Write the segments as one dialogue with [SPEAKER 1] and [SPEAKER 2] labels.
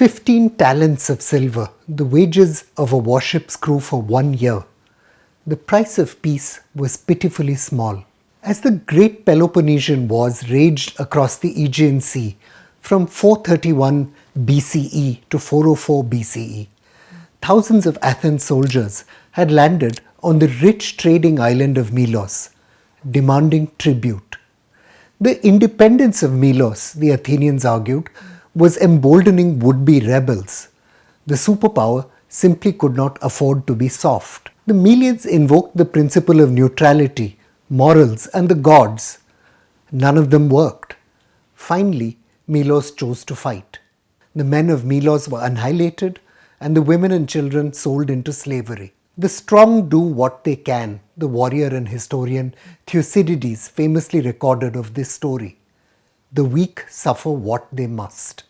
[SPEAKER 1] 15 talents of silver, the wages of a warship's crew for 1 year. The price of peace was pitifully small. As the Great Peloponnesian Wars raged across the Aegean Sea from 431 BCE to 404 BCE, thousands of Athens soldiers had landed on the rich trading island of Milos, demanding tribute. The independence of Milos, the Athenians argued, was emboldening would-be rebels. The superpower simply could not afford to be soft. The Melians invoked the principle of neutrality, morals, and the gods. None of them worked. Finally, Milos chose to fight. The men of Milos were annihilated, and the women and children sold into slavery. The strong do what they can, the warrior and historian Thucydides famously recorded of this story. The weak suffer what they must.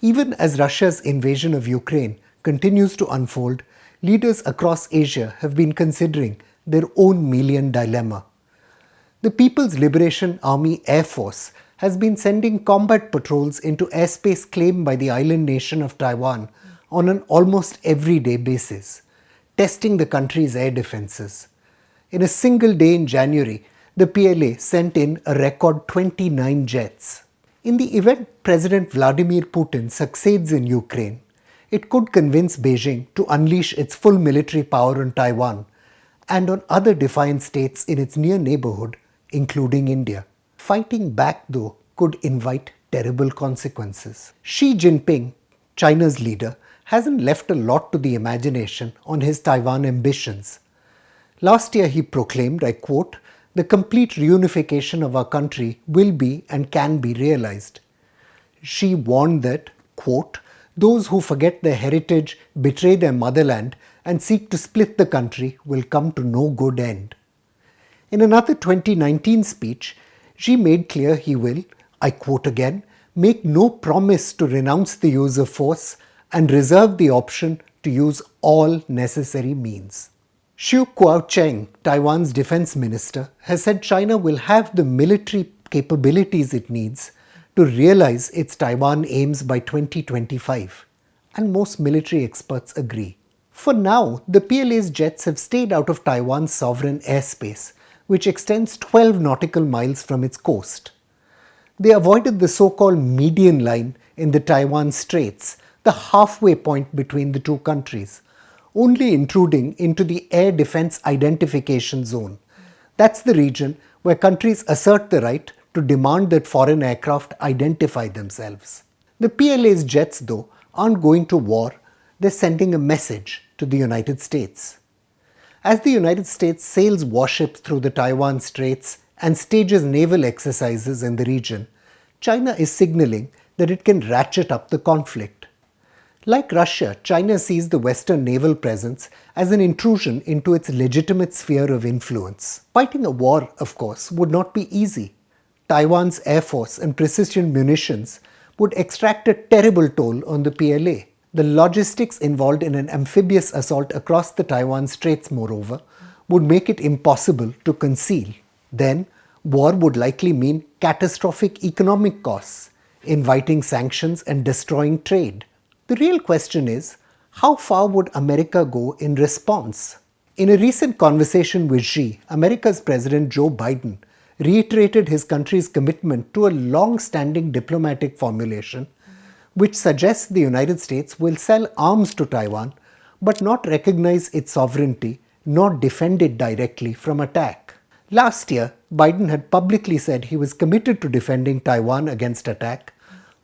[SPEAKER 1] Even as Russia's invasion of Ukraine continues to unfold, leaders across Asia have been considering their own Melian dilemma. The People's Liberation Army Air Force has been sending combat patrols into airspace claimed by the island nation of Taiwan on an almost everyday basis, testing the country's air defenses. In a single day in January, the PLA sent in a record 29 jets. In the event President Vladimir Putin succeeds in Ukraine, it could convince Beijing to unleash its full military power on Taiwan and on other defiant states in its near neighborhood, including India. Fighting back, though, could invite terrible consequences. Xi Jinping, China's leader, hasn't left a lot to the imagination on his Taiwan ambitions. Last year he proclaimed, I quote, "The complete reunification of our country will be and can be realized." Xi warned that, quote, "Those who forget their heritage, betray their motherland, and seek to split the country will come to no good end." In another 2019 speech, Xi made clear he will, I quote again, "make no promise to renounce the use of force and reserve the option to use all necessary means." Xu Kuo-cheng, Taiwan's defense minister, has said China will have the military capabilities it needs to realize its Taiwan aims by 2025, and most military experts agree. For now, the PLA's jets have stayed out of Taiwan's sovereign airspace, which extends 12 nautical miles from its coast. They avoided the so-called median line in the Taiwan Straits, the halfway point between the two countries, only intruding into the Air Defense Identification Zone. That's the region where countries assert the right to demand that foreign aircraft identify themselves. The PLA's jets, though, aren't going to war, they're sending a message to the United States. As the United States sails warships through the Taiwan Straits and stages naval exercises in the region, China is signaling that it can ratchet up the conflict. Like Russia, China sees the Western naval presence as an intrusion into its legitimate sphere of influence. Fighting a war, of course, would not be easy. Taiwan's air force and precision munitions would extract a terrible toll on the PLA. The logistics involved in an amphibious assault across the Taiwan Straits, moreover, would make it impossible to conceal. Then, war would likely mean catastrophic economic costs, inviting sanctions and destroying trade. The real question is, how far would America go in response? In a recent conversation with Xi, America's President Joe Biden reiterated his country's commitment to a long-standing diplomatic formulation which suggests the United States will sell arms to Taiwan but not recognize its sovereignty nor defend it directly from attack. Last year, Biden had publicly said he was committed to defending Taiwan against attack,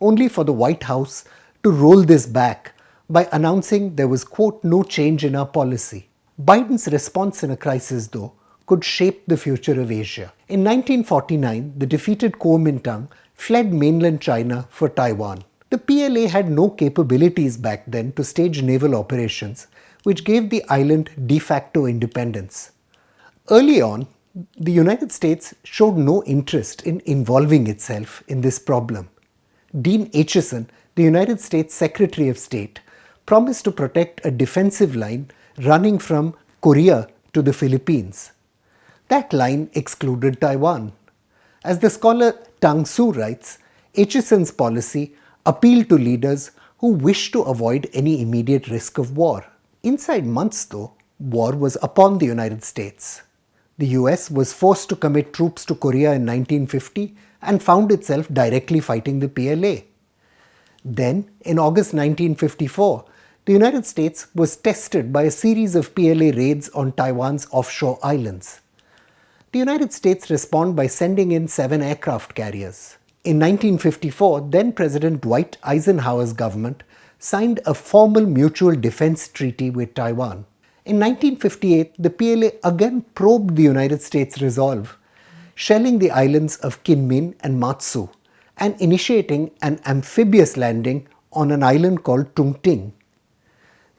[SPEAKER 1] only for the White House to roll this back by announcing there was, quote, "no change in our policy." Biden's response in a crisis, though, could shape the future of Asia. In 1949, the defeated Kuomintang fled mainland China for Taiwan. The PLA had no capabilities back then to stage naval operations, which gave the island de facto independence. Early on, the United States showed no interest in involving itself in this problem. Dean Acheson, the United States Secretary of State, promised to protect a defensive line running from Korea to the Philippines. That line excluded Taiwan. As the scholar Tang Su writes, Acheson's policy appealed to leaders who wished to avoid any immediate risk of war. Inside months, though, war was upon the United States. The US was forced to commit troops to Korea in 1950 and found itself directly fighting the PLA. Then, in August 1954, the United States was tested by a series of PLA raids on Taiwan's offshore islands. The United States responded by sending in 7 aircraft carriers. In 1954, then President Dwight Eisenhower's government signed a formal mutual defense treaty with Taiwan. In 1958, the PLA again probed the United States' resolve, shelling the islands of Kinmen and Matsu and initiating an amphibious landing on an island called Tungting.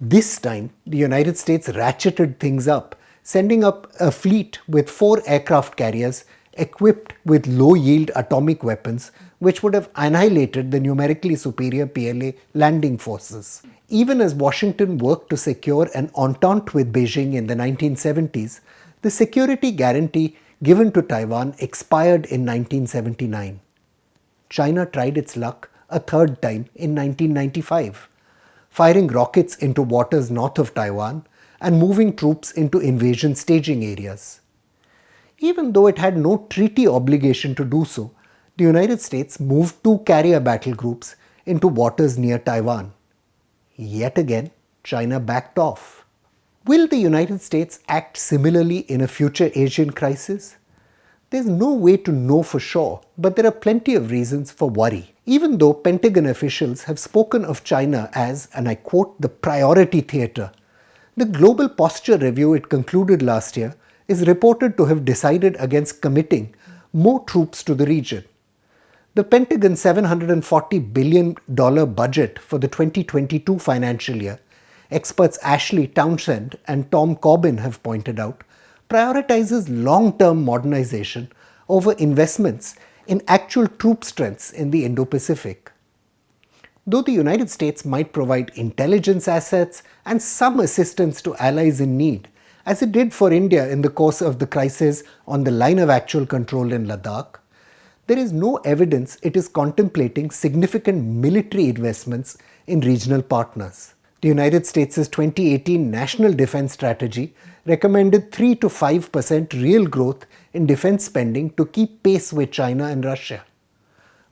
[SPEAKER 1] This time, the United States ratcheted things up, sending up a fleet with 4 aircraft carriers equipped with low-yield atomic weapons which would have annihilated the numerically superior PLA landing forces. Even as Washington worked to secure an entente with Beijing in the 1970s, the security guarantee given to Taiwan expired in 1979. China tried its luck a third time in 1995, firing rockets into waters north of Taiwan and moving troops into invasion staging areas. Even though it had no treaty obligation to do so, the United States moved 2 carrier battle groups into waters near Taiwan. Yet again, China backed off. Will the United States act similarly in a future Asian crisis? There's no way to know for sure, but there are plenty of reasons for worry. Even though Pentagon officials have spoken of China as, and I quote, the priority theatre, the global posture review it concluded last year is reported to have decided against committing more troops to the region. The Pentagon's $740 billion budget for the 2022 financial year, experts Ashley Townsend and Tom Corbin have pointed out, prioritizes long-term modernization over investments in actual troop strengths in the Indo-Pacific. Though the United States might provide intelligence assets and some assistance to allies in need, as it did for India in the course of the crisis on the line of actual control in Ladakh, there is no evidence it is contemplating significant military investments in regional partners. The United States' 2018 National Defense Strategy recommended 3 to 5% real growth in defense spending to keep pace with China and Russia.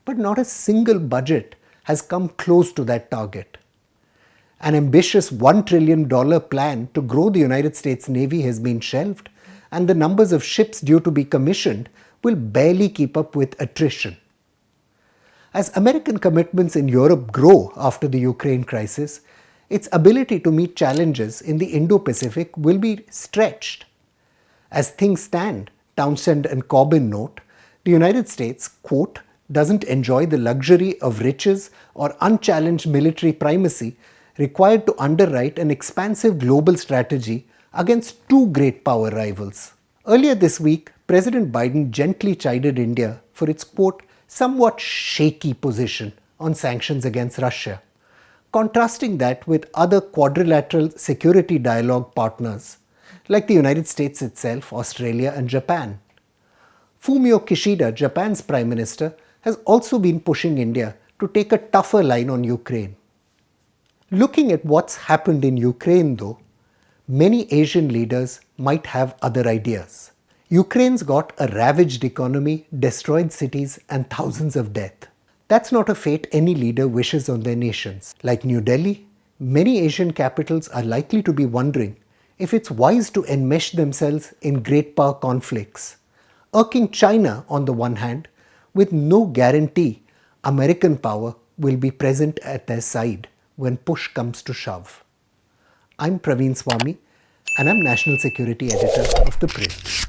[SPEAKER 1] But not a single budget has come close to that target. An ambitious $1 trillion plan to grow the United States Navy has been shelved, and the numbers of ships due to be commissioned will barely keep up with attrition. As American commitments in Europe grow after the Ukraine crisis, its ability to meet challenges in the Indo-Pacific will be stretched. As things stand, Townsend and Corbin note, the United States, quote, doesn't enjoy the luxury of riches or unchallenged military primacy required to underwrite an expansive global strategy against 2 great power rivals. Earlier this week, President Biden gently chided India for its, quote, somewhat shaky position on sanctions against Russia, contrasting that with other quadrilateral security dialogue partners like the United States itself, Australia and Japan. Fumio Kishida, Japan's Prime Minister, has also been pushing India to take a tougher line on Ukraine. Looking at what's happened in Ukraine though, many Asian leaders might have other ideas. Ukraine's got a ravaged economy, destroyed cities and thousands of deaths. That's not a fate any leader wishes on their nations. Like New Delhi, many Asian capitals are likely to be wondering if it's wise to enmesh themselves in great power conflicts, irking China on the one hand, with no guarantee American power will be present at their side when push comes to shove. I'm Praveen Swami and I'm National Security Editor of ThePrint.